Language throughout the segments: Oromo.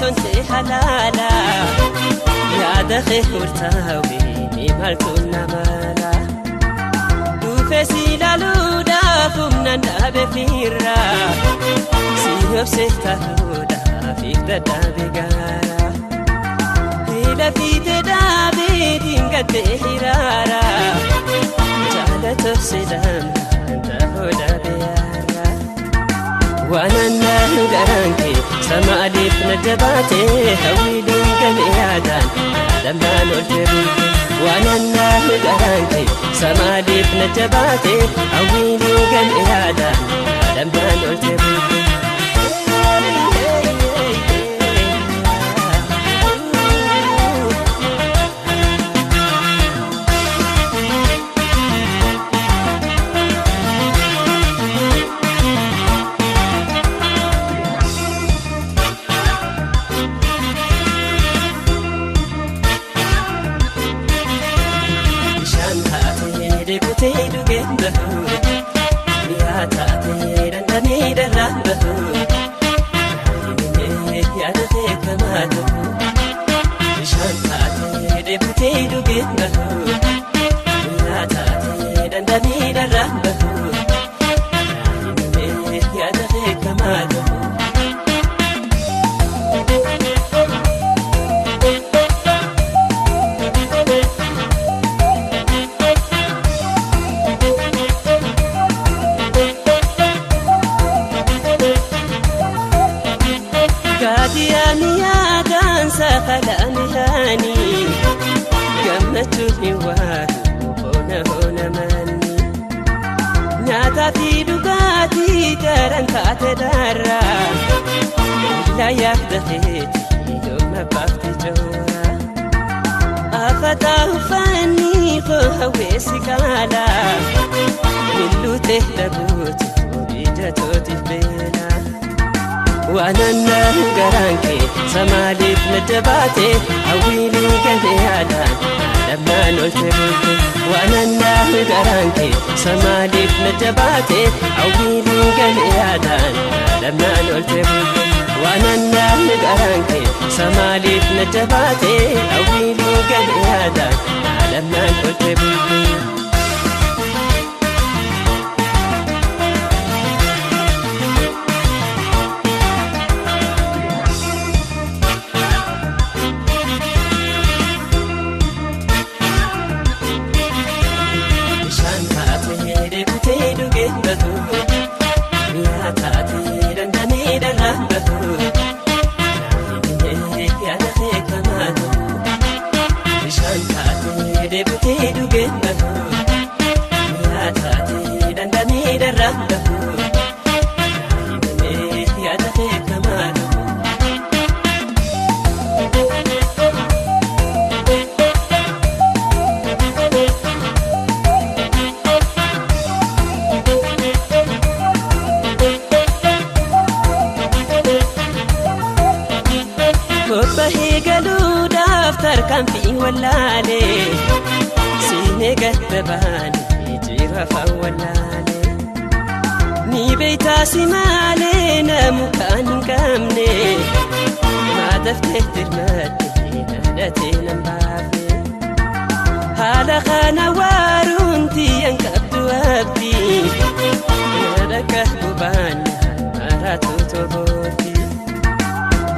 سنتي حلالا يا دخي ورتاوي مالتنا مالا دوفسي لالودا فمنا بفيرا سيوب سيتالودا فيك دابيغارا هلا في تدابي دينغت حرارا جالت سلام تهودا بيارا وانا النهو درانكي سما أليف نجباتي هويلين كميادان لما نرتبي وانا النهو درانكي سما أليف نجباتي هويلين كميادان لما نرتبي تيدو جنبه يا تأتي رندني دربه يا دخيك ما تبو شان تأتي تيدو جنبه يا تأتي رندني دربه يا دخيك ما تبو سفلاني هاني قمتني هنا ماني ناتا في دقاتي ترنتا تدارا لا يخدخيتي يوم بافتي جورا أفتاه فاني فهوي سكالا ملو تهدبوتي وبيجتوتي بينا وانا النهو قرانكي سمالي بنجباتي عويلي كنيادان لما نلتبوكي وانا النهو قرانكي سمالي بنجباتي عويلي كنيادان لما نلتبوكي وانا النهو قرانكي سمالي بنجباتي عويلي كنيادان لما نلتبوكي كان في ولالي سيني قهباني جيرا فولالي ني بيتا سمالي نمكان كامني ما دفتك ترمتي نادتي نمبافي هذا خانا وارونتي ينكبت وابدي نادك ببانا مراتو تبوتي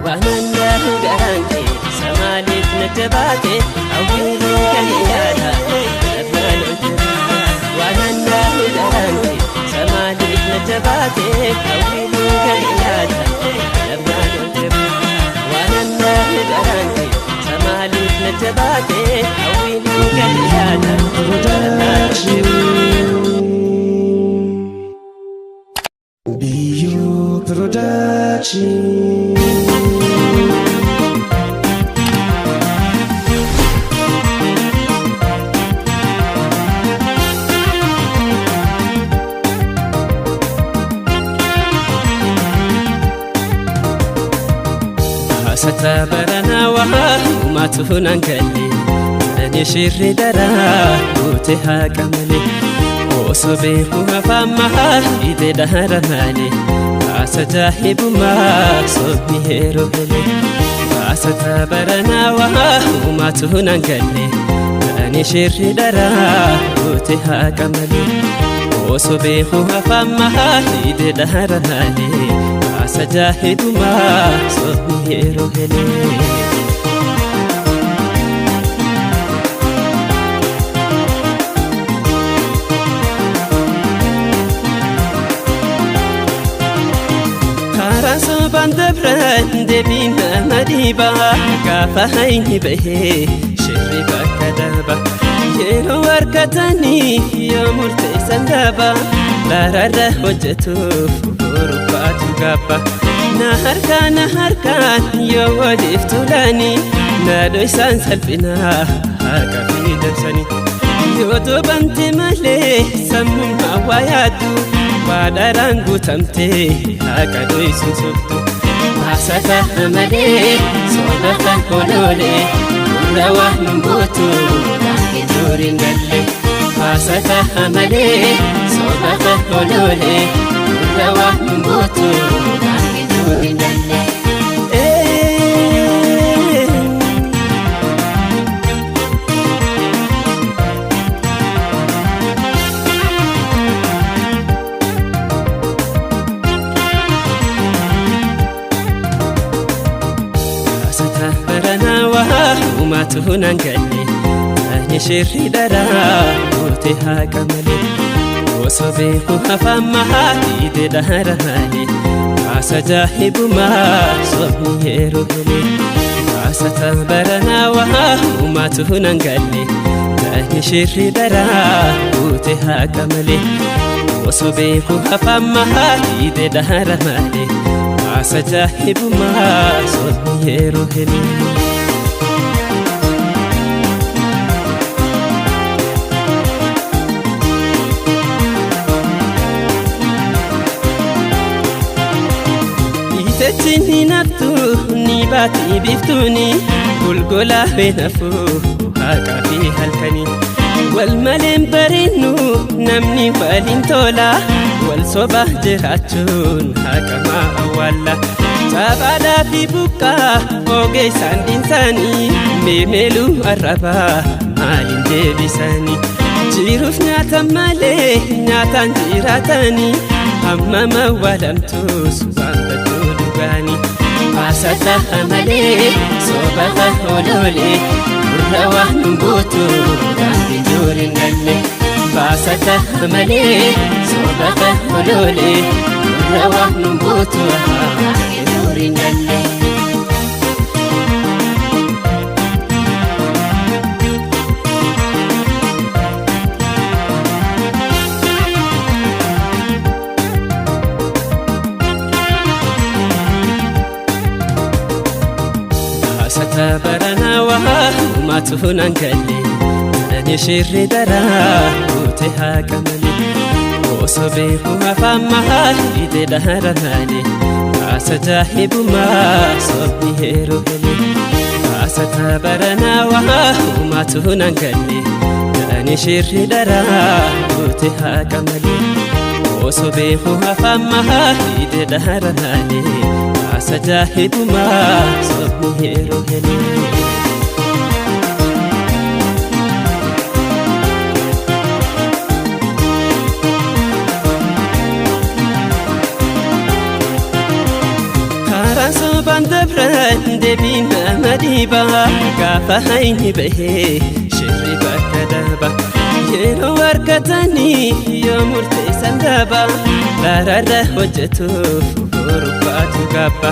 وانا النهو قرانكي سمالي بنجباتي عويلي كنيادا لما نلتبي وانا النهو قرانكي سمالي بنجباتي عويلي كنيادا لما نلتبي وانا النهو قرانكي سمالي بنجباتي عويلي كنيادا لما نلتبي Bio Production. ستبرنا وما تهون كلي لني شر درا وتها كملي وصبيه فما إذا دهر مالي أسجاهب ما صبيه ربلي asata barana wa matuna galle ani shirri dara uti hakamali oso behu hafama ide daharale asajahiduma so hero hele bandabran debina madiba kafaini behe shirri bakadaba yero warkatani yomurte sandaba larada hojatu furubatu gaba naharkan yowadiftulani nadoisan salfina hakafi darsani yoto bante male samum hawayatu Padarangu tamte hakadoisun sobtu asata amale sobata kolole urawa numbutu lakidurin galle asata amale sobata kolole urawa numbutu lakidurin galle matunan galle ani shirri dara uti hakamale oso behu hafama ide daharale asajahibuma so hero hele asata barana wa matunan galle ani shirri dara uti hakamale oso behu hafama ide daharale asajahibuma so hero hele Tini naftu ni bati biftuni gulgola benafu haka fi halkani wal malen barinu namni walin tola wal sobah jirachun haka ma awalla tabada fi buka oge sandin sani memelu araba malin debisani jiruf nyata male nyata jiratani amma mawalamtu subhanahu asata amale sobata holole urawa numbutu lakidurin galle asata amale sobata holole urawa numbutu lakidurin galle barana wa matunan galle ani shirri dara uti hakamali oso behu hafama ide daharale asajahibuma so hero hele asata barana wa matunan galle ani shirri dara uti hakamali oso behu hafama ide daharale asajahibuma so hero hele karaso bandabran debina madiba kafaini behe shirri bakadaba yero warkatani yomurte sandaba larada hojatu furubatu gaba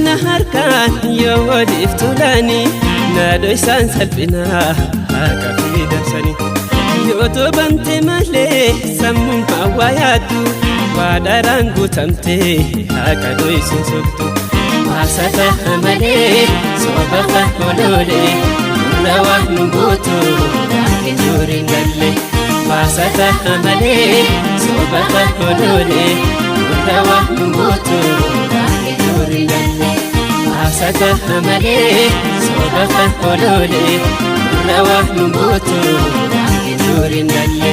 naharkan yowadiftulani nadoisan salfina hakafi darsani yoto bante male samum hawayatu padarangu tamte hakadoisun sobtu asata amale sobata kolole urawa numbutu lakidurin galle asata amale sobata kolole urawa numbutu lakidurin galle asata amale sobata kolole urawa numbutu lakidurin galle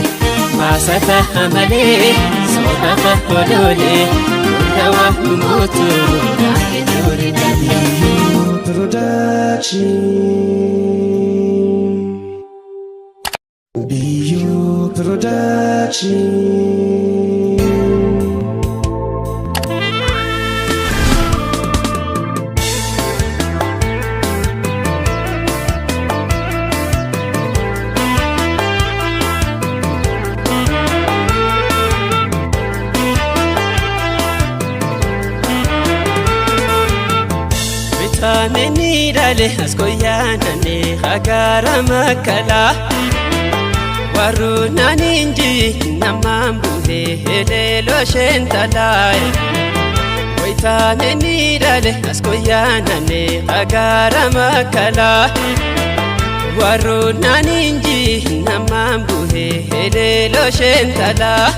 asata amale sobata kolole urawa numbutu lakidurin galle Bio Production. Vitamini dale askoyana ne agara makala waruna ninji namambuhe helelo shentalai. Vitamini dale askoyana ne agara makala waruna ninji namambuhe helelo shentalai.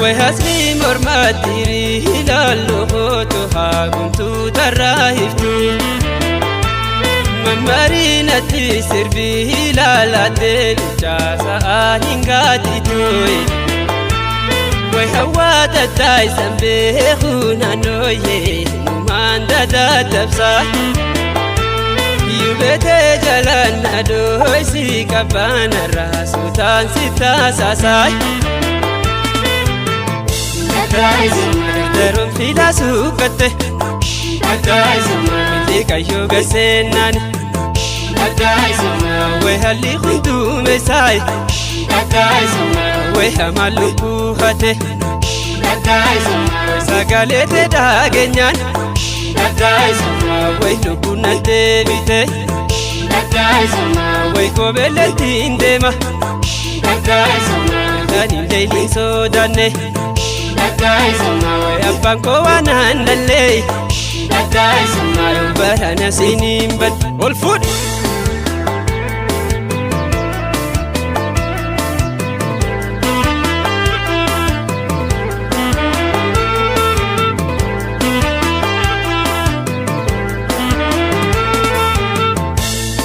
وهسلي مرماتيري هلالو خوتوها قمتو تراهفتو ممارينتي سربي هلالاتي لجاسا آهنغاتيتوي وهوا تتاي سنبيخونا نويه نمان دادا تبسا يوبيتي جلانا دويسي كبانا راسو تانسيتا ساساي Darum fila sukate Mili kayo gasenani We hali khundu mesai We hamalu buhate Sagalete dagenyan We lubunante bite We kobele tindema Dani leili sodane Abbanko wanandale Barana sinimban All food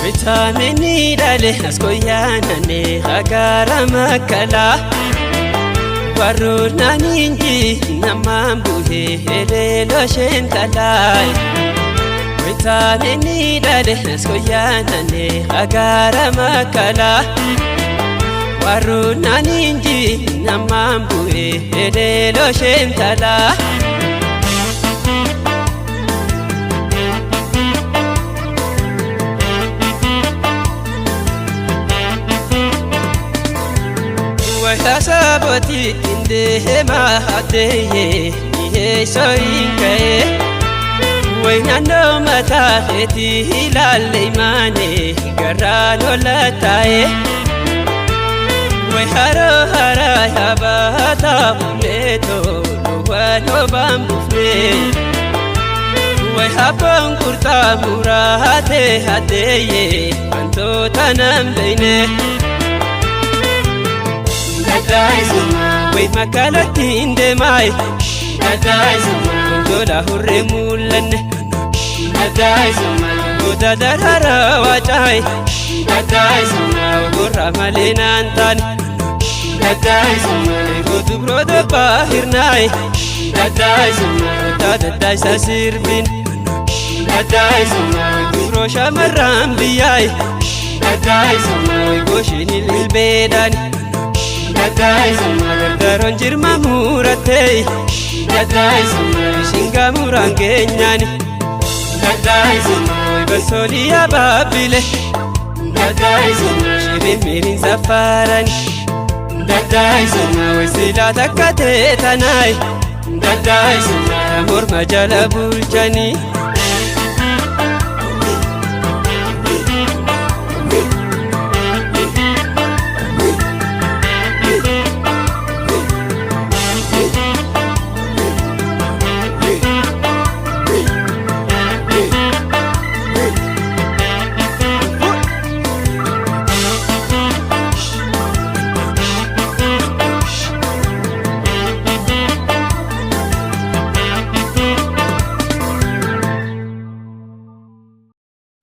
Vitamini dale askoyana ne agara makala waruna ninji namambuhe helelo shentalai. Vitamini dale askoyana ne agara makala waruna ninji namambuhe helelo shentalai. Saboti inde ma hateye ihe soinke Wainando mata heti hilale imane garano latae Waiharo hara yabata huleto nuwano bambufne Waihapon kurta murate hateye anto tanambeine Wait makalati inde mai Dola hurre mulane Goda darara wajai Gurra malena antani Godu broda bahirnai Dadadai sasirbin Gubro shamarran biyai Goshinil ilbedani Daron jirma muratei Shinga murangenyani Basoli ababile Shirin mirin safarani Wesila takate tanai Morma jala bulchani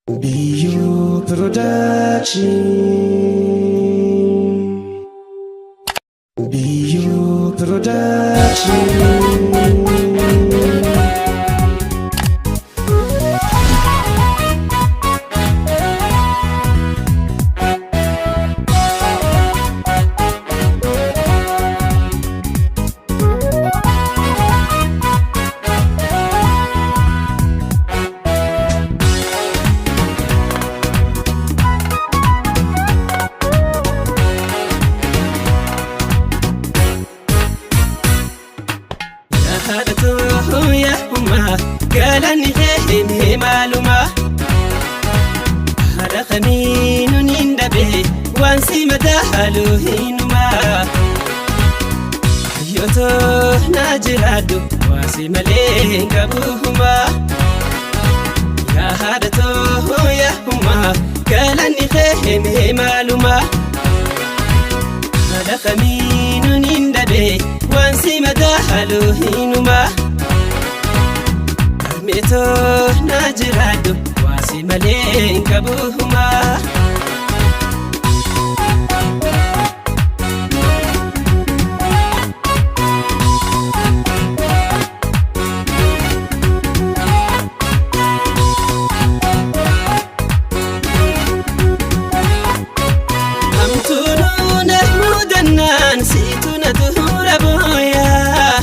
Bio Production. هادته يا أمه قالني هي معلومة هذا خمين يندبه وانسي مدهلو هينما يوتو ناجرادو وانسي ملين قبوهما يا هادته يا أمه قالني هي معلومة هذا خمين يندبه وانسي مدهلو هينما أرميتو ناجرادو وانسي ملين قبوهما نسيتنا تهور أبويا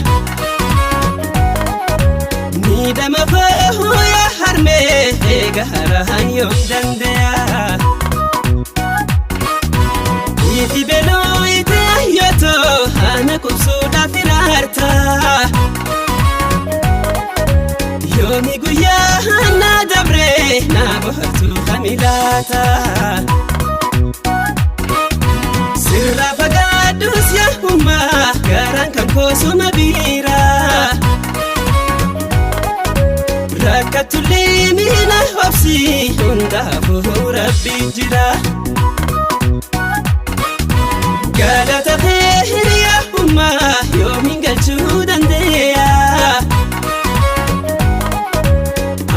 نيدا مفاهو يا حرمي قهرها يوم دنديا يتي بلو يتيهيتو أنا كبسودا في الهرتا يومي قويا أنا دبري نابهتو خميلاتا سرا فقادوس يا أمه قران كان كوسو مبيرا ركتو لي من وفسي هندافو ربي جدا قالت خير يا أمه يومين قلتو دنديا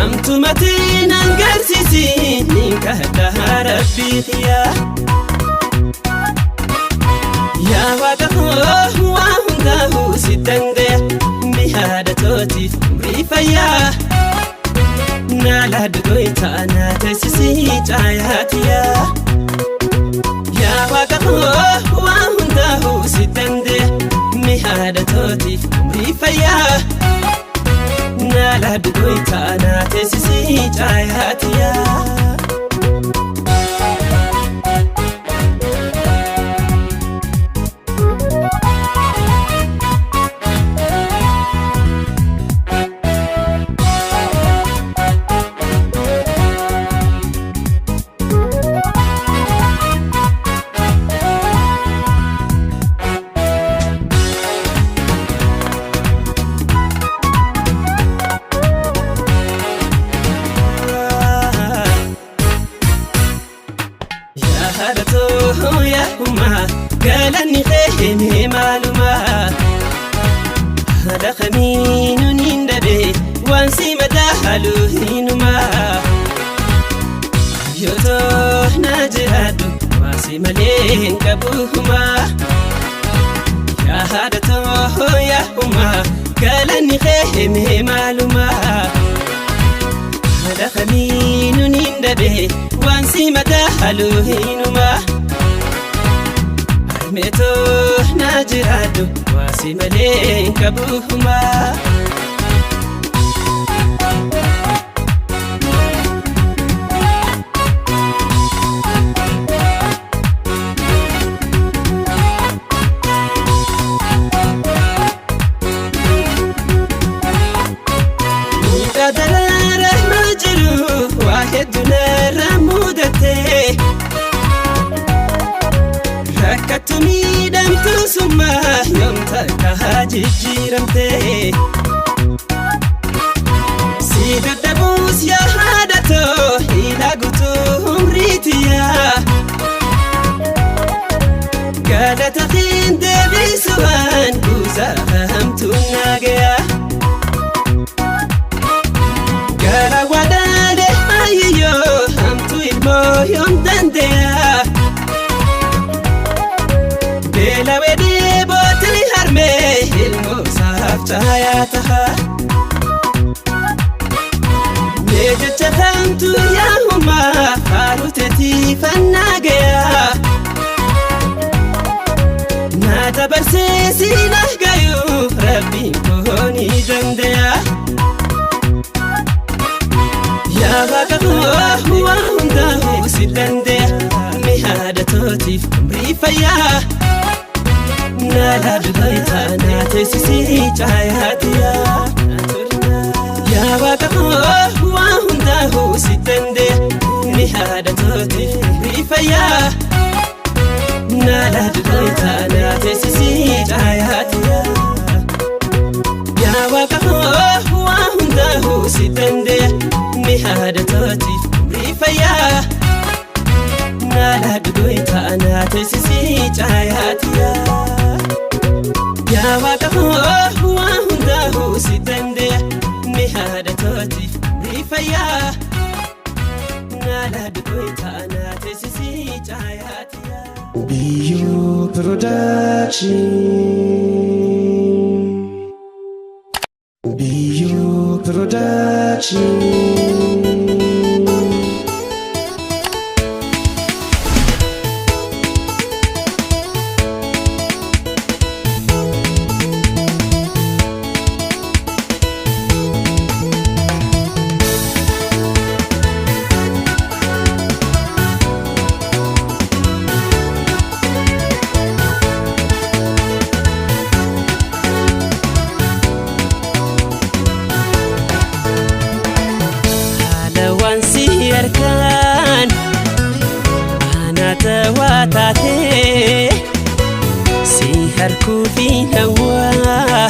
أمتو متين انقرسيسي ننكهدها ربي خيا يا وقهو وهنده ستنده بهادتوتي مريفيا نالا دقويتا ناتسيسي جاياتيا يا وقهو وهنده ستنده بهادتوتي مريفيا نالا دقويتا ناتسيسي جاياتيا هادته يا أمه قالني هي معلومة هذا خمين يندبه وانسي مدهلو هينما يوتو ناجرادو وانسي ملين قبوهما يا هادته يا أمه قالني هي معلومة هذا خمين يندبه وانسي مدهلو هينما أرميتو ناجرادو وانسي ملين قبوهما ركتني دمت ثم يوم تركها جيرمتي سيد الدبوس يا هادته إلى قطوهم ريتيا قالت أخين دبي سوان بوزا فهمت الناقيا قال ودالي أيو همت المو يوم دنديا بلا ودي بوتلي هرمي الموسى نفجاياتها نجت فهمت يا هما فاروتتي فناقيا ناتا برسيسي نهقايو ربي كوني دنديا يا باقه وهنده سيدنديا مهادة توتيف بريفيا نالا بغيتا ناتسيسي جاياتيا يا باقه وهنده سيدنديا مهادة توتيف بريفيا نالا بغيتا ناتسيسي جاياتيا يا باقه وهنده سيدنديا مهادة توتيف بريفيا نالا بغيتا ناتسيسي جاياتيا يا باقه وهنده سيدنديا مهادة توتيف بريفيا نالا بغيتا ناتسيسي جاياتيا Bio Production Bio Production كان أنا تواتاتي سيهر كوفي نوا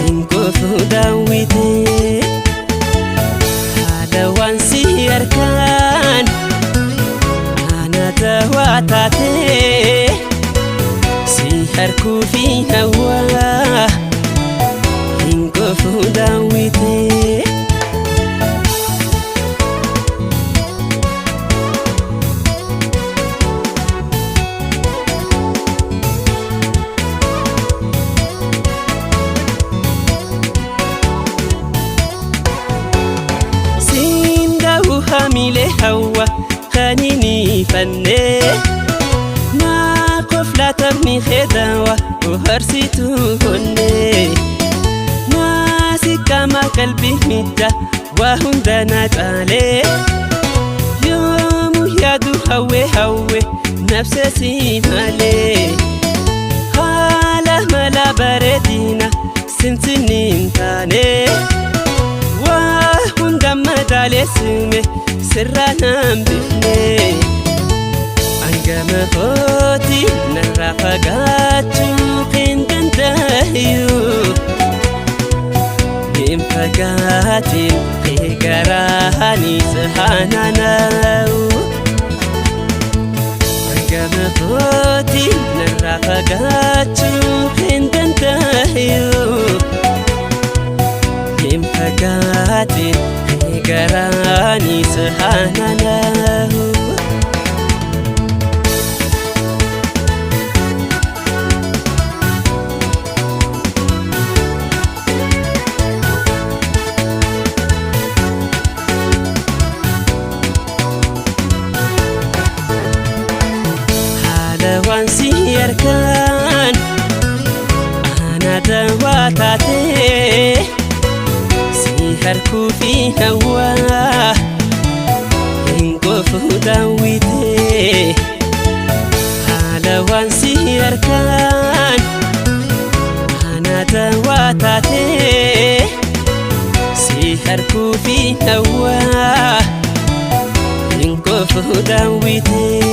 إنكوفو داويتي هذا وان سيهر كان أنا تواتاتي سيهر كوفي نوا إنكوفو داويتي ميلي هوا خانيني فني ما قفلة تبني خداوة وهرسيتو هني ما سكا ما قلبي مدى وهندنا تعالي يوم يادو هوي هوي نفسي مالي حالة ملا بردينا سنتنين تاني وهندما دالي سمي سرانا بفني أنقام خوتي نرافقاتو قندن دايو بمفقاتي خيقراني سهانا ناو أنقام خوتي نرافقاتو قندن دايو بمفقاتي خيقراني سهانا ناو وان سير كان أنا دواتاتي سيهر كوفي نوا إنكوفو داويتي على وان سير كان أنا دواتاتي سيهر كوفي نوا إنكوفو داويتي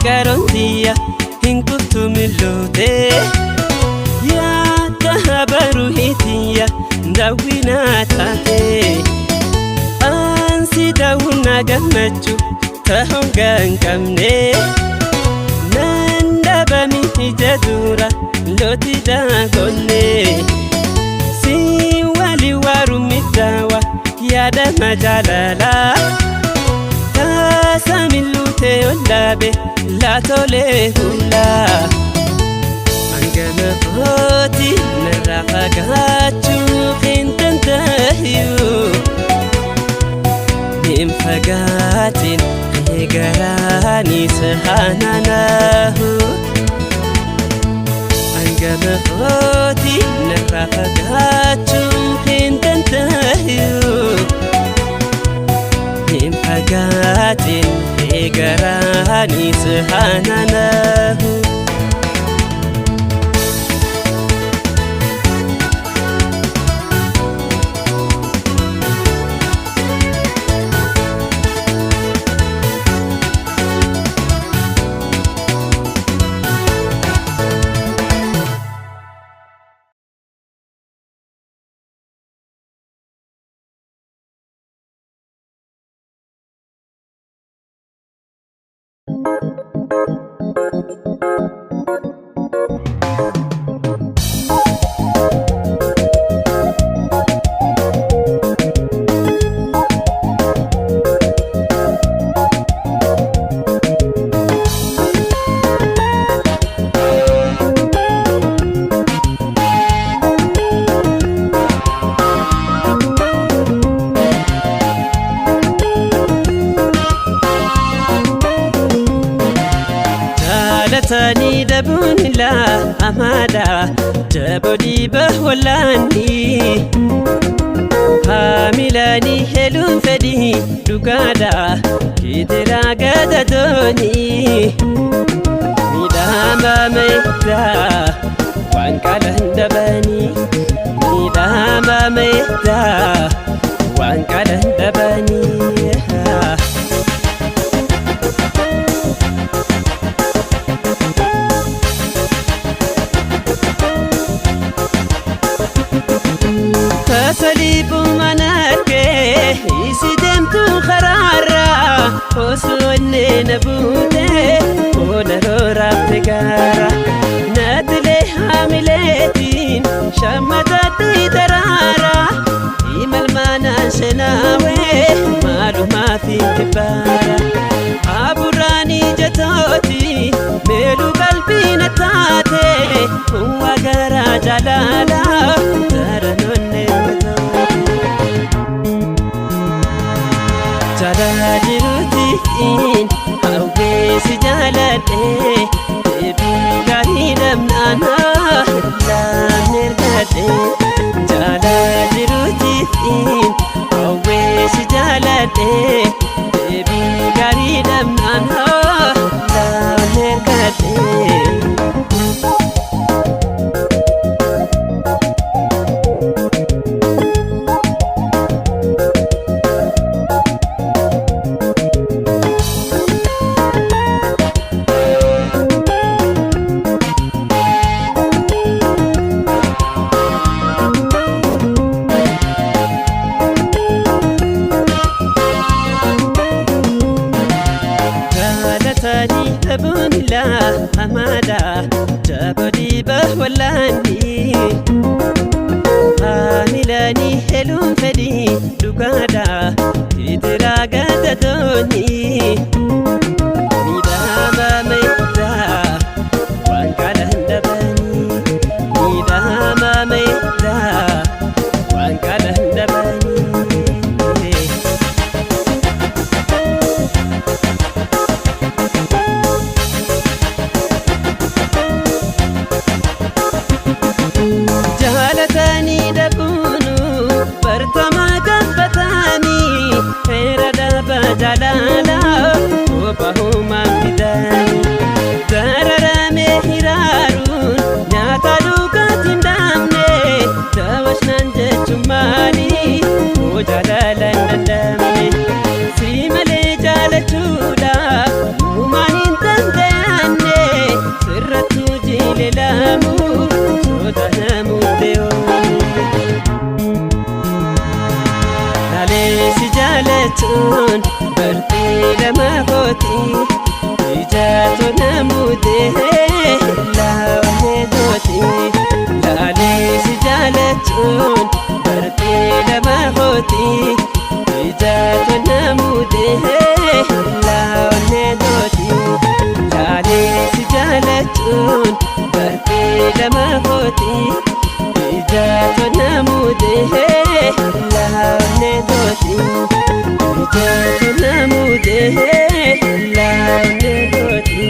كارونتيا إن كنت ملوتي يا تهبرو هيتيا داوينا تاتي أنسي داونا جمجو تهونغان كمني نندا Abami ijadura loti da golle si wali waru mitawa yada majalala ta samilute olabe la tole hula angana khoti narafagachu khintantahiyu nim fagatin garani sahananahu angana khoti narafagachu khintantahiyu nim fagatin garani sahananahu tani dabunila amada jabodi bahwalani hamilani helun fedi dugada kitira gadadoni midama meita wankalan dabani midama meita wankalan dabani سليب مناركه يسدمتو خرارا وسوني نبوته ونرورا بتكارا نادلي حاملتين شمتتي درارا إيمال مانا شناوي مالو ما في كبارا أبو راني جتوتي ميلو قلبي نتاتي هو قرا جلالا jirutiin awweesi jaaladhe deebii gaarii namnaana laafne ergadhe jaala jirutiin awweesi jaaladhe deebii gaarii namnaana laafne ergadhe bunila amada jabodi bahwalani hamilani helun fedi dugada kitira gadadoni midama meita wankalan dabani midama meita wankalan dabani jalala obahuma bidani tararame hirarun nyata duka tindamne tawashnan jechumani o jalala ndamne simale jalachula umanin tandane sirratu jilelamu sodanamu deo nale si jalatun برتي لما فوتي إجاتنا مودي jaalachuun darbee lama hooti ijaatu namudee laawne tooti jaaleessi jaalachuun darbee lama hooti ijaatu namudee laawne tooti ijaatu namudee laawne tooti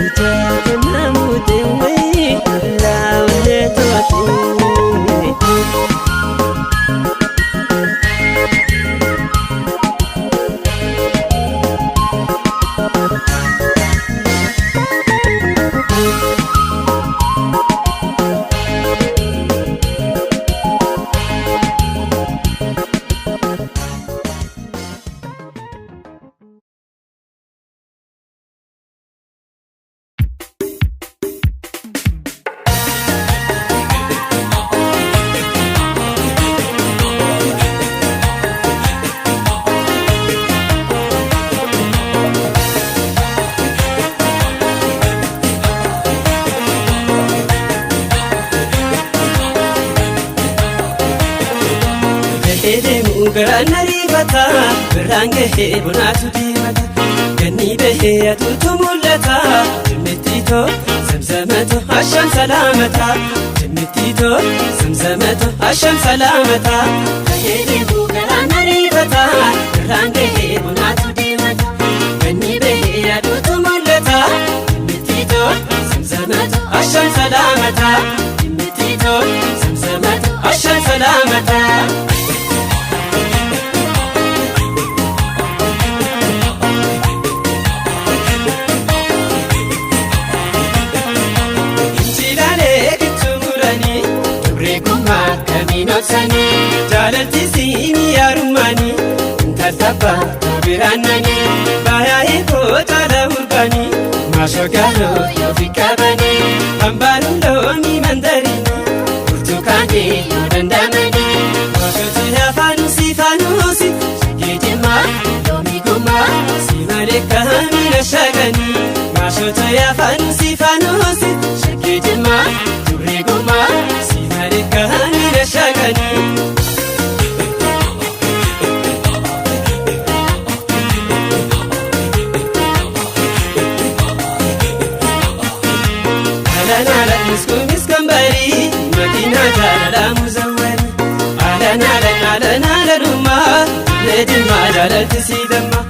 ijaatu namudee laawne tooti. Garaan ariifata birraan gahee bonaatu diimata ganni bahee aduutu mul'ata jimmittiitoo zamzamato asham salaamata jimmittiitoo zamzamato asham salaamata gahee deemuu garaan ariifata birraan gahee bonaatu diimata ganni bahee aduutu mul'ata jimmittiitoo zamzamato asham salaamata jimmittiitoo zamzamato asham salaamata. Jaalalti siini yaarummaani intaltabba biraannani baay'ee koota lahurbani maashoo gaaloo yoo fi qabani hambaaruun loomii mandariini burtukaanii yoo dandamani maashooti afaanuusi faanuusi shagee jimmaa loomii gummaa si malee kaamina shagani maashooti afaanuusi faanuusi shagee jimmaa turree gummaa si malee kaamina shagani. Jaalalti siidamma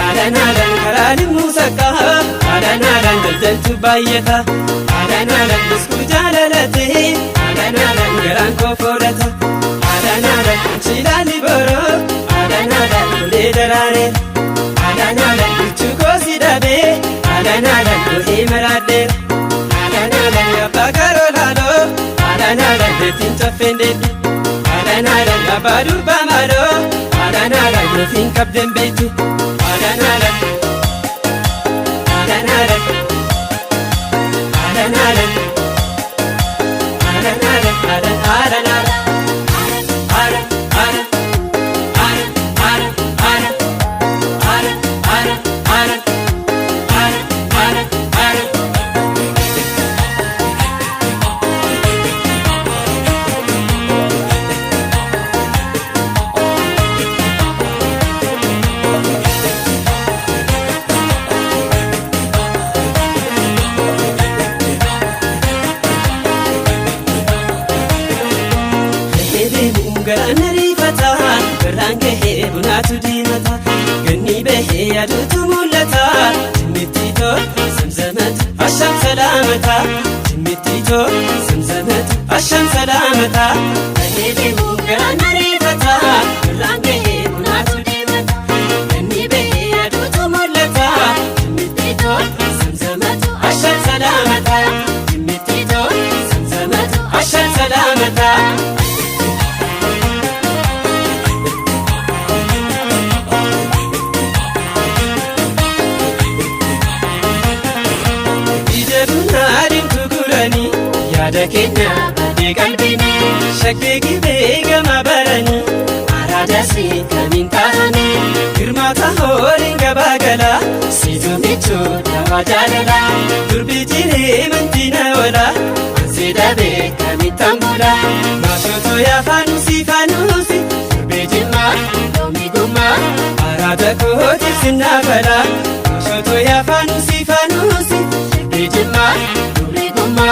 alanaalan karaani muusaqqa alanaalan daldaltu baay'ata alanaalan biskuu jaalalate alanaalan garaan koo foodhata alanaalan chilaali boroo alanaalan olee daraare alanaalan bichuu koo si dhabee alanaalan ohii maraadheera alanaalan abbaa garoo laaloo alanaalan deettiin caffeen deetti alanaalan abbaa durbaa maaloo alanaalan yookiin qabdeen beektu alanaalan alanaalan alanaalan alanaalan alanaalan garaan ariifata birraan gahee bonaatu diimata ganni bahee aduutu mul'ata jimmittiitoo zamzamatu asham salaamata jimmittiitoo zamzamatu asham salaamata gahee deemuu garaan ariifata birraan gahee bonaatu diimata ganni bahee aduutu mul'ata jimmittiitoo zamzamatu asham salaamata jimmittiitoo zamzamatu asham salaamata. Yaada keenya badee qalbiini shakkii gibee gama barani araadasi kamiin taa'ani hirmaata hooliin gabaa gala siituu michuu nama jaalala durbii jiree mantiina oola ansi sidabe kamitambula mashoto ya fanusi bejima domiguma arada koti sinabala mashoto ya fanusi bejima domiguma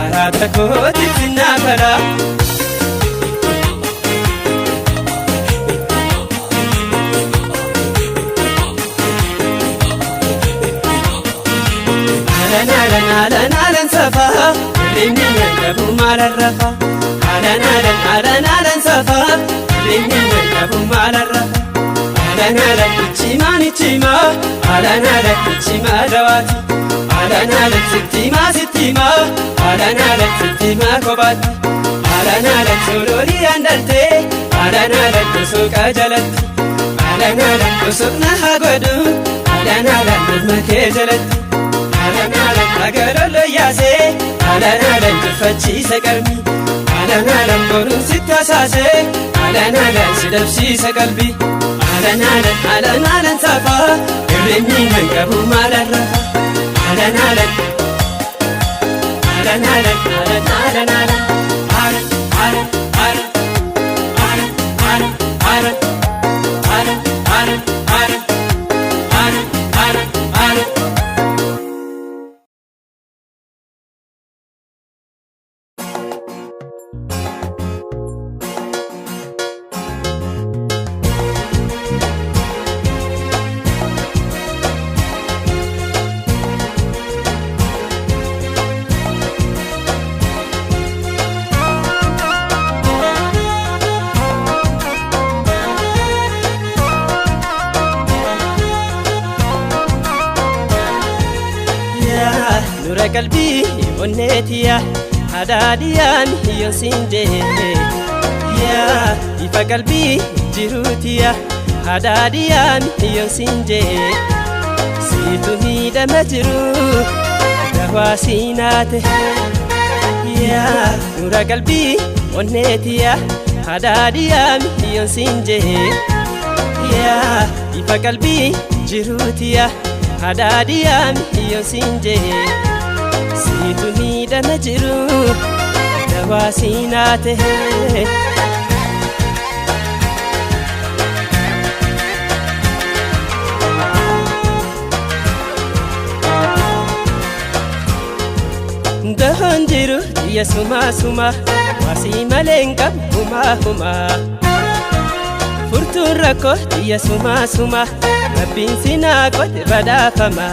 arada koti sinabala alan safa rinni nagabu malarrafa alan safa rinni nagabu malarrafa alan chima alan chima dawati alan sittima sittima kobati alan solori andarte alan kusuka jalatti alan kusukna hagodu alan make jalatti agarolo yaase alan tufachiisa qarmi alan boruun sitta saase alan sidabsiisa qalbi alan safa irrinni hanqabu maalarrafa alan nura qalbi onneetiya hadaadiyaan hiyyoonsinje yaa ifa qalbi jiruutiya hadaadiyaan hiyyoonsinje siitu miidhama jiru dawaa siinaate yaa nura qalbi onneetiya hadaadiyaan hiyyoonsinje yaa ifa qalbi jiruutiya hadaadiyaan hiyyoonsinje siitu miidhama jiru dawaa siinaate dahoon jiru xiyya sumaa wasii malee hin qabu humaa furtuun rakkoo xiyya sumaa rabbiin sinaa qote badhaafama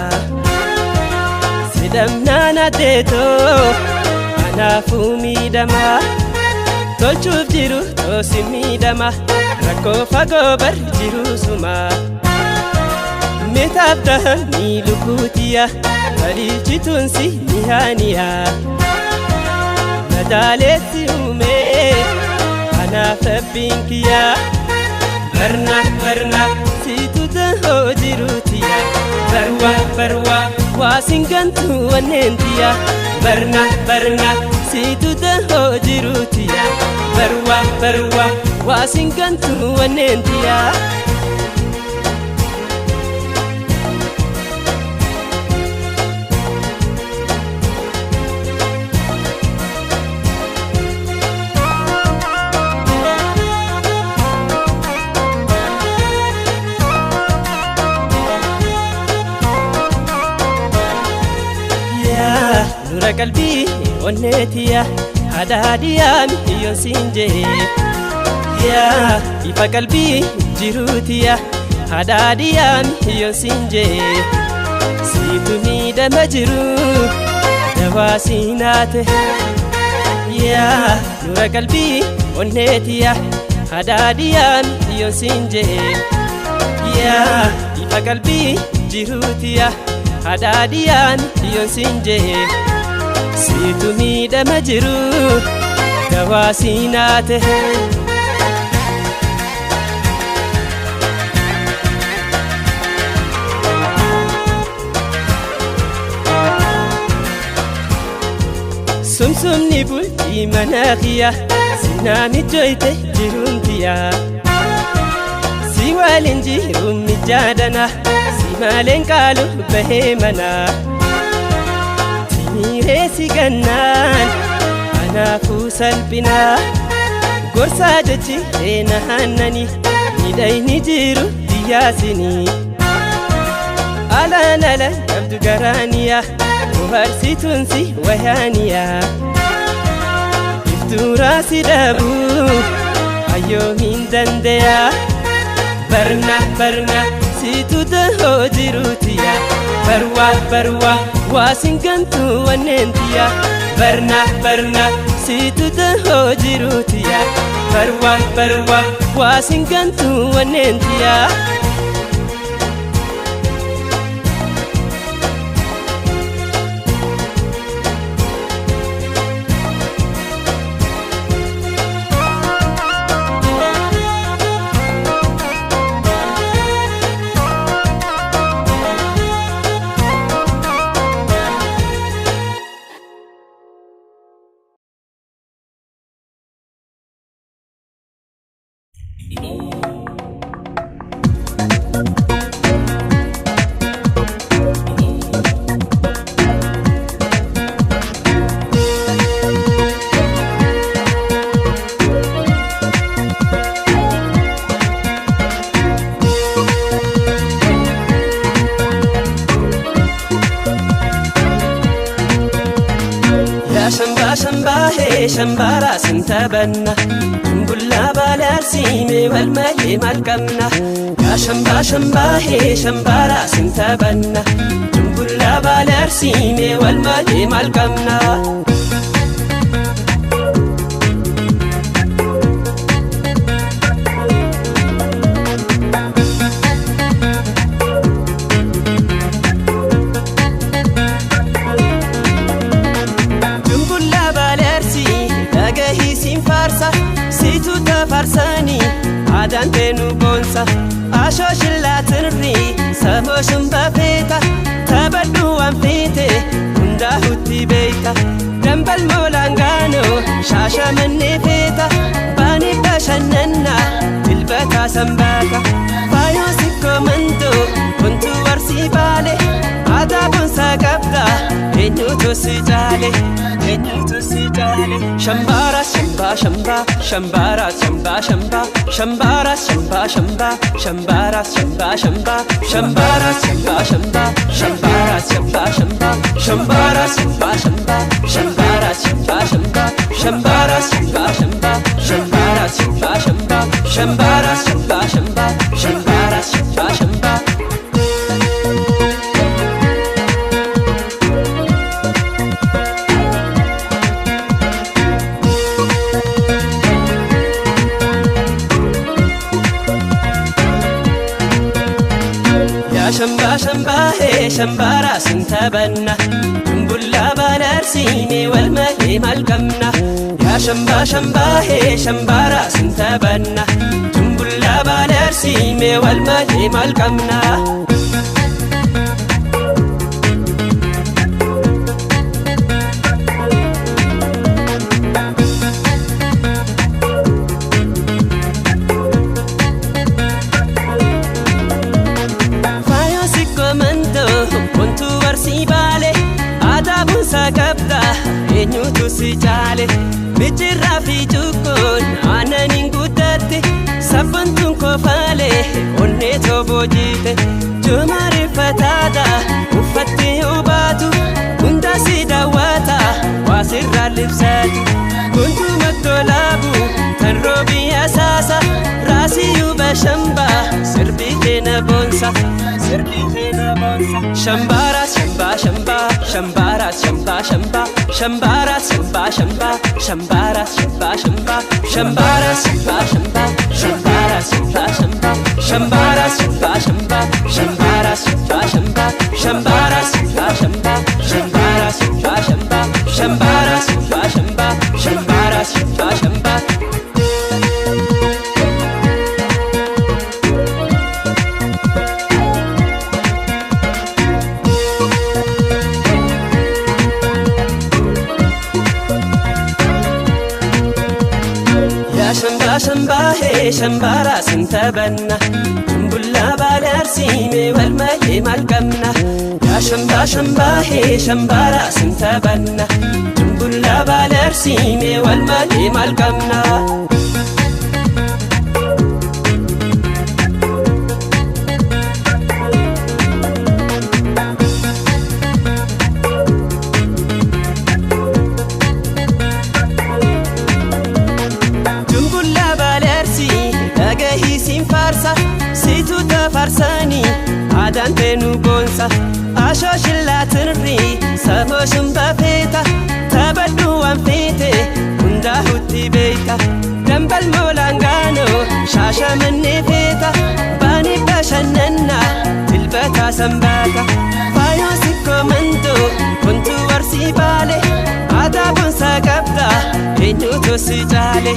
sidamnaan addeetoo anaafuu miidhama tolchuuf jiru toosi miidhama rakkoo fagoo bar jiru suma mitaaf dahan ni lubbuutiya balichituun si nihaaniya madaaleetti uumee anaaf rabbiin kiyya barna siitu dahoo jiruutiya barwa waasingantu wanneentiya barna siitu dahoo jiruutiya barwa waasingantu wanneentiya nura qalbi onneetiya hadaadiyaan hiyyoonsinje yaa ifa qalbi jiruutiya hadaadiyaan hiyyoonsinje siitu miidhama jiru dawaa siinaate yaa nura qalbi onneetiya hadaadiyaan hiyyoonsinje yaa ifa qalbi jiruutiya hadaadiyaan hiyyoonsinje siitu miidhama jiru dawaa siinaate sumsumni bultii mana kiyya sinaamichoyte jiruuntiya si waliin jiruun mijaadana si maleen qaalu bahee mana timiiree si gannaan Kanaafuu salphinaa gorsaa jechi eena hannanii miidhayni jiru diyyaasinii alaalala qabdu garaaniyaa bohaarsituunsi wayaaniyaa iftuuraa si dhabuu ayyoomiin dandayaa barna situ tahoo jiruutiyaa barwaa waasin gantuu wanneentiyaa barna situ tahoo jiruutiyaa barwaa waasin gantuu wanneentiyaa Shambara sintabanna Tumbulla balarsiime walmaye malkamna Ya shamba he shambara sintabanna Tumbulla balarsiime walmaye malkamna Situ tafarsani adante nu bonsa asho shillatirri samo shumba feta tabaddu anfite hunda hutti beita dambal molangano shasha manne feta bani bashannanna tilbata sambata fayo sikkomando kuntu warsi bale adabun sakabda enyutu sijale Shambara shambara shambara shambara shambara shambara Shamba he shambara sintabanna Tumbulla balarsiime walmaye malkamna Ya shamba he shambara sintabanna Tumbulla balarsiime walmaye malkamna Sakabda enyutu sijale Bijirra fi jukun ananin guddate Sabbantun kofale onne tobojite Jumari fatada uffatti ubatu Hunda sidawata wasirra libsatu Kuntu maddolabu tanrobi asasa Rasi yuba shamba sirbi kena bonsa Shambara shambara shambara shambara shambara shambara shambara Shamba he shambara sintabanna Tumbulla balarsiime walmaye malkamna Ya shamba he shambara sintabanna Tumbulla Jungulla balersiime walmati malkamna Jungulla balersi dhagahi sin farsa situ tafarsani adan tenu gonsa Asho shillatirri safo shimbafeta tabaddu wanfete hunda hutti beita dambal molangano shasha manne feta bani bashannanna tilbata sambata fayo sikkomando kuntu warsi bale adabun sakabda eenyutu si jaale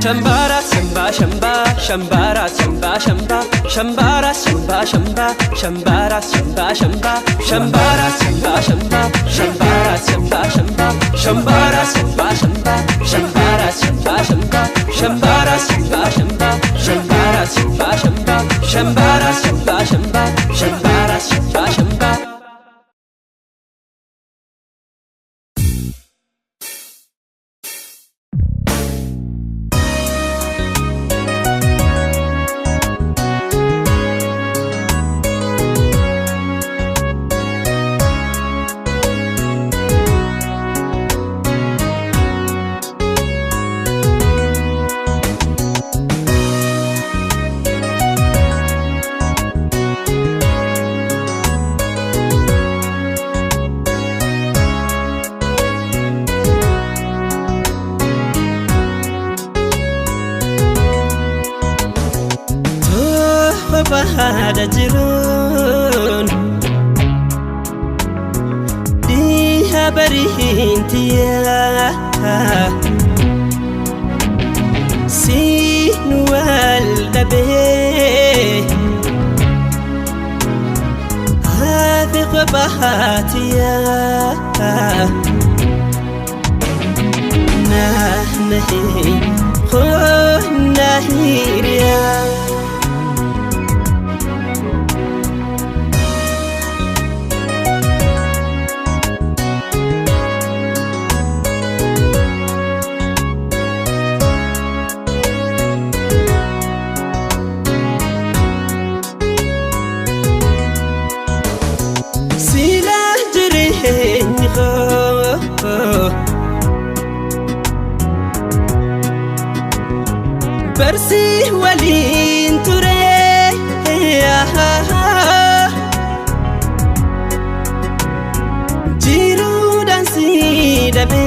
Shambara shamba shamba shambara shamba shamba shambara shamba shamba shambara shamba shamba shambara shamba shamba shambara shamba shamba shambara shamba shamba shambara shamba shamba shambara shamba shamba shambara shamba shamba shambara shamba shamba shambara shamba shamba Bahada jirun Diha barihintiya Sinu waldabe Hafiq bahatiya Nahnahi Khunahiriya Bersi walin ture Jiru dan si dabe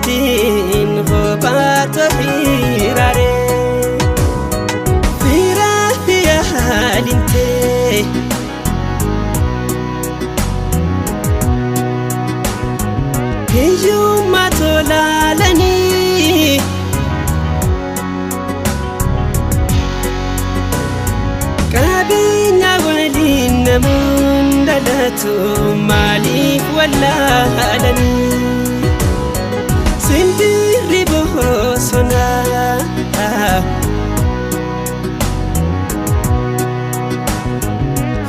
Tin khobato hirare Fira fiya halinte Hiyuma tolalani Kabinya walin namundalatu malik wallalani Sindiri bohosona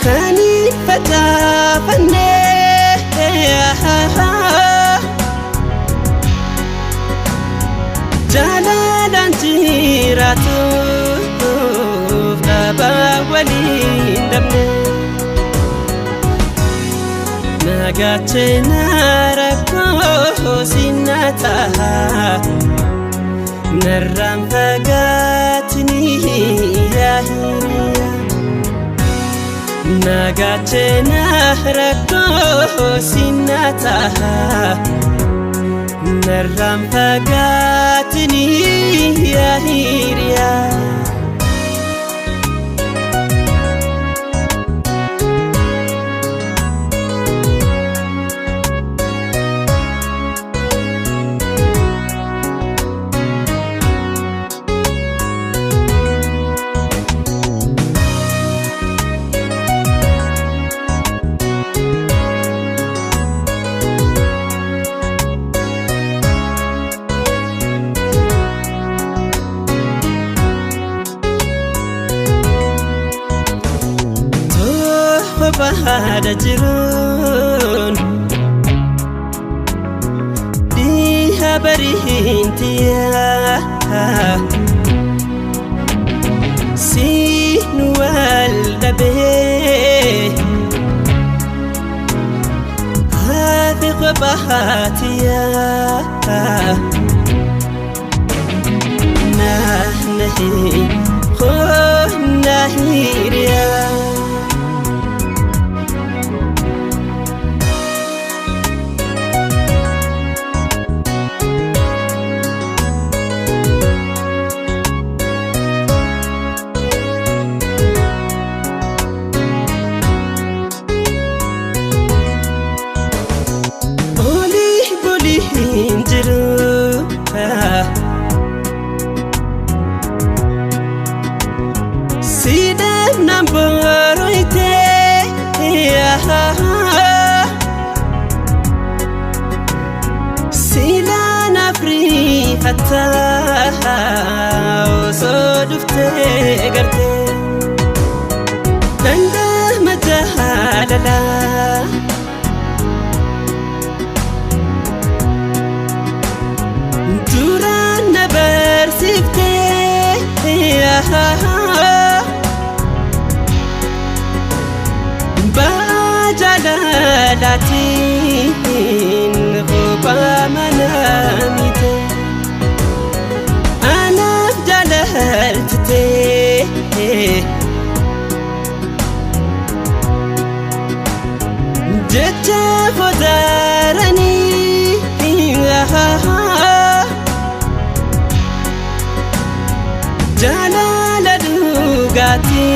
Khani fatafane Jalalan jiratu Daba walin damne Nagache narako sinata Narram fagatni yahiriya Nagache narako sinata Narram fagatni yahiriya bahada jirun برينتيا سين والدبي هذه قبحاتيا نحنهي خنهي ريا Sidam nambaroite Sila nafri hatta Oso dufte garte Danda majahalala Duran nabar sifte Bajalatin Ghuba manamite Anaf jalaltite Jecha khudarani Jalala dugati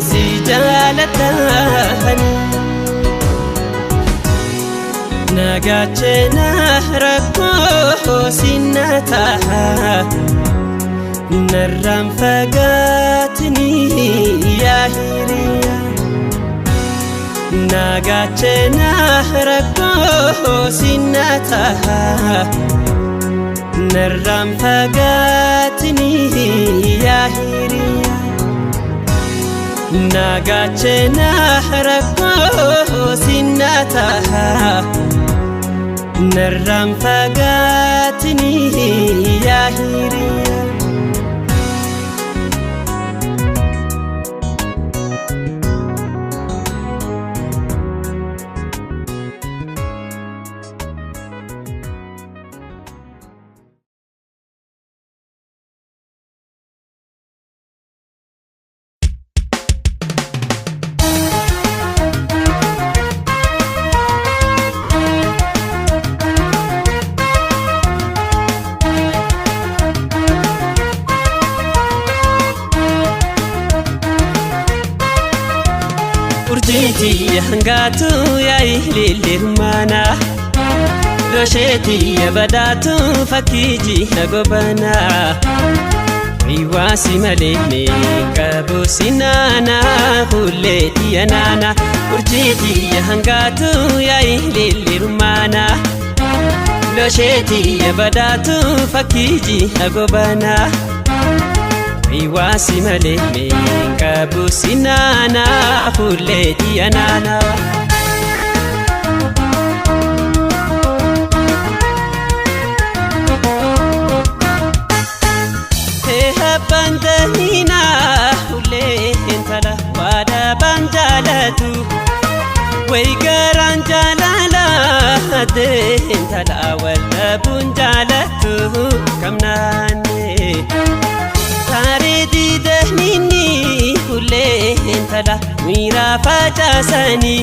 si jalatani Nagachena rakko sinataha Narram fagatni ya hiriya Nagachena rakko sinataha Narram fagatni ya hiriya Nagachena rakko sinataha Narram fagatni ya hiriya Urjiti hangatu ya ihlilimana Rosheti ya badatu fakiji nagobana Iwasi maleme kabu sinana huleti ya nana Urjiti hangatu ya ihlilimana Rosheti ya badatu fakiji nagobana Iwasi maleme kabu sinana huleti ya nana Heha bandahina huleti entala wada banjalatu Waigaran jalala hade entala wala bunjalatu kamnane Taridi dahnini hulle entala mira fajasani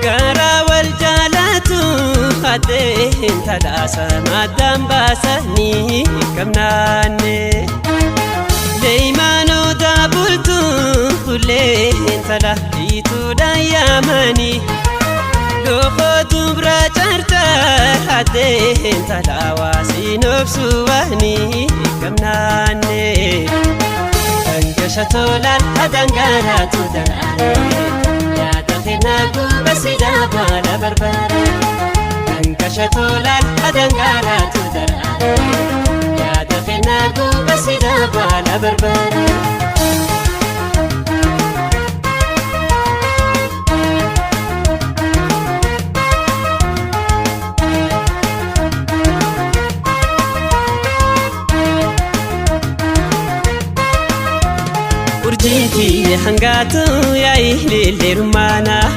Gara wal jalatu hade entala samadam basani kamnane Leimano dabultu hulle entala itu dayamani Loko dubra charta hade entala wasinofsuwani kamnane Angashatolan adangara tudare Ya takhina kubasida bala barbara Angashatolan adangara tudare Ya takhina kubasida bala barbara urjiiti hangatu ya ihli rumana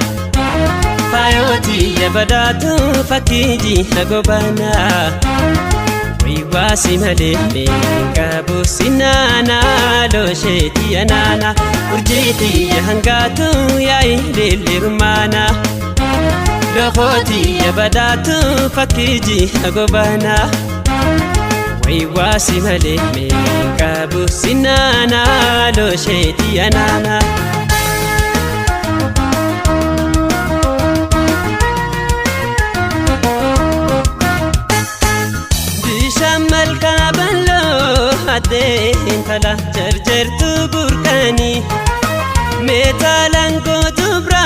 fayoti ya badatu fakiji agobana wiwasi malele ngabu sinana lo sheti anana urjiiti hangatu ya ihli rumana lokhoti ya badatu fakiji agobana wiwasi malele ngabu sinana lo sheti anana bishamal kabalo ade intala jarjartu burkani metalan ko tubra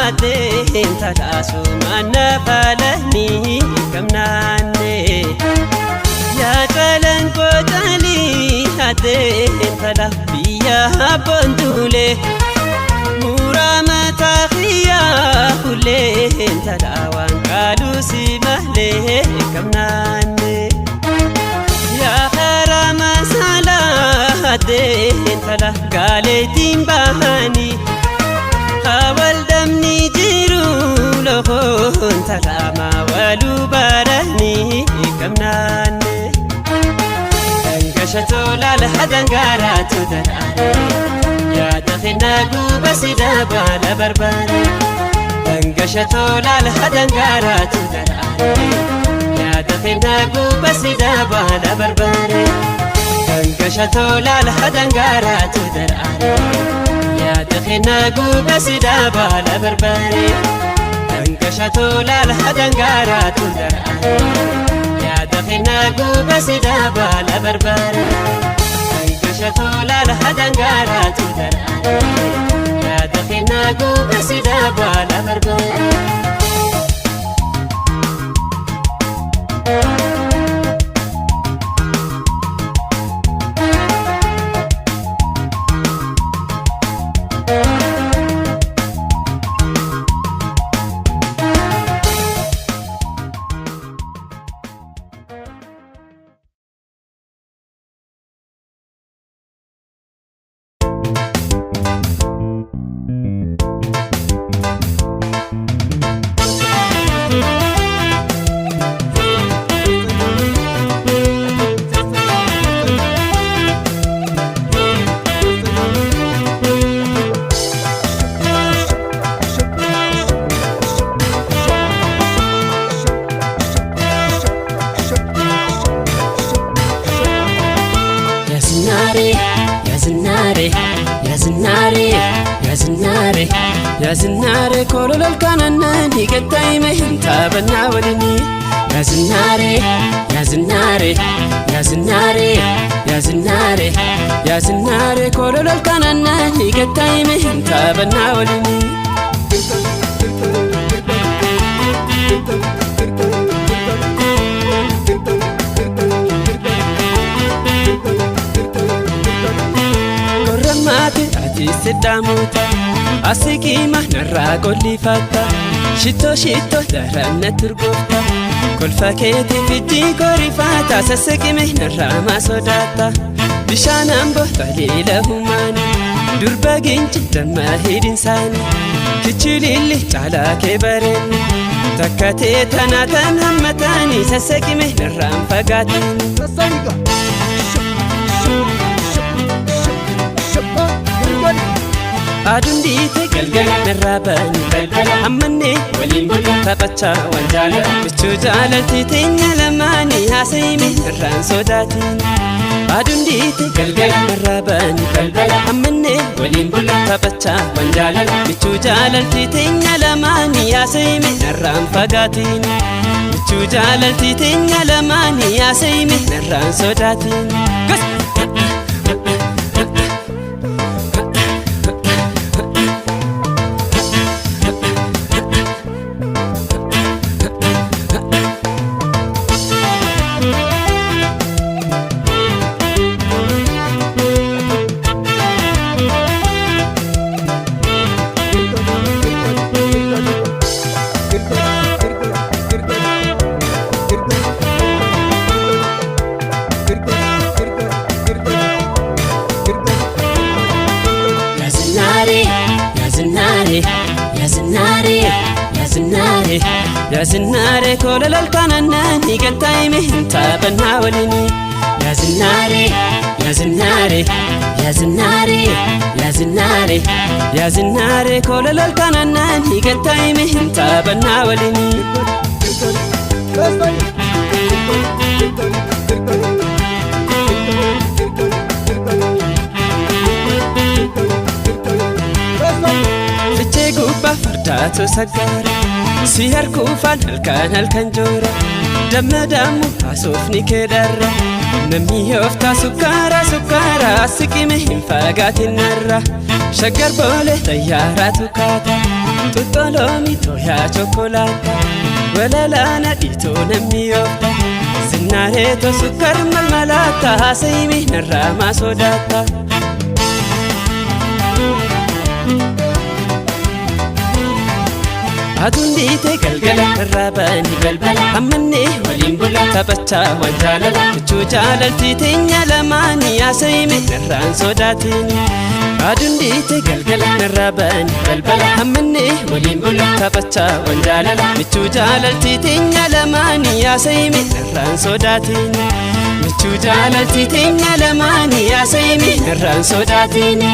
ade intala sumana falani kamnane ya kalan ko tali ade intala biya bondule muramata khiya kule intala wan kalu simale kamnane ya harama sala ade intala galetin bahani hawal damni jiru lohon intala ma walu barani kamnane dangashato lal hadangara tudara ya dakhina gubasida bala barbara dangashato lal hadangara tudara ya dakhina gubasida bala barbara dangashato lal hadangara tudara ya dakhina gubasida bala barbara dangashato lal hadangara tudara ya dakhina gubasida bala barbara dangashato lal hadangara tudara ya dakhina gubasida bala barbara يا زناري كل الكنن نيجتاي مهن تابنا ولني يا زناري يا زناري يا زناري يا زناري يا زناري كل الكنن نيجتاي مهن تابنا ولني كرماتي أتي سداموتا asiki mahnarra golli fatta shitto shitto daranna turgofta kolfa keeti fiddi korifata sassaqi mahnarra ma sodatta bishanan bohtalila humani durba ginchi damma hidinsaani kichililli cala ke bareni takkate tanatan hammatani sassaqi mahnarra fagaatani adundi te galgal narabani ammanne walin tapacha wanjala bichu jalalti tenya lamani hasimi ran sodati adundi te galgal narabani ammanne walin tapacha wanjala bichu jalalti tenya lamani hasimi ran fagati bichu jalalti tenya lamani hasimi ran sodati يا زناري كل الكناني قلتايمي انت بنا وليني يا زناري يا زناري يا زناري يا زناري يا زناري كل الكناني قلتايمي انت بنا وليني Guba fardatu sagara sihar kufan halkan jora damma damu asufni kedarra namni hofta sukara sikime hinfagatin narra shagar bole tayyaratu kata tutolomi toya chocolata wala lana dito namni hofta zinare to sukar malmalata saymi narra masodata Adundi te galgala rabani balbala ammanne walin bula tabacha wanjala chuchala titinya lamani asayme narran sodatini Adundi te galgala rabani balbala ammanne walin bula tabacha wanjala chuchala titinya lamani asayme narran sodatini chuchala titinya lamani asayme narran sodatini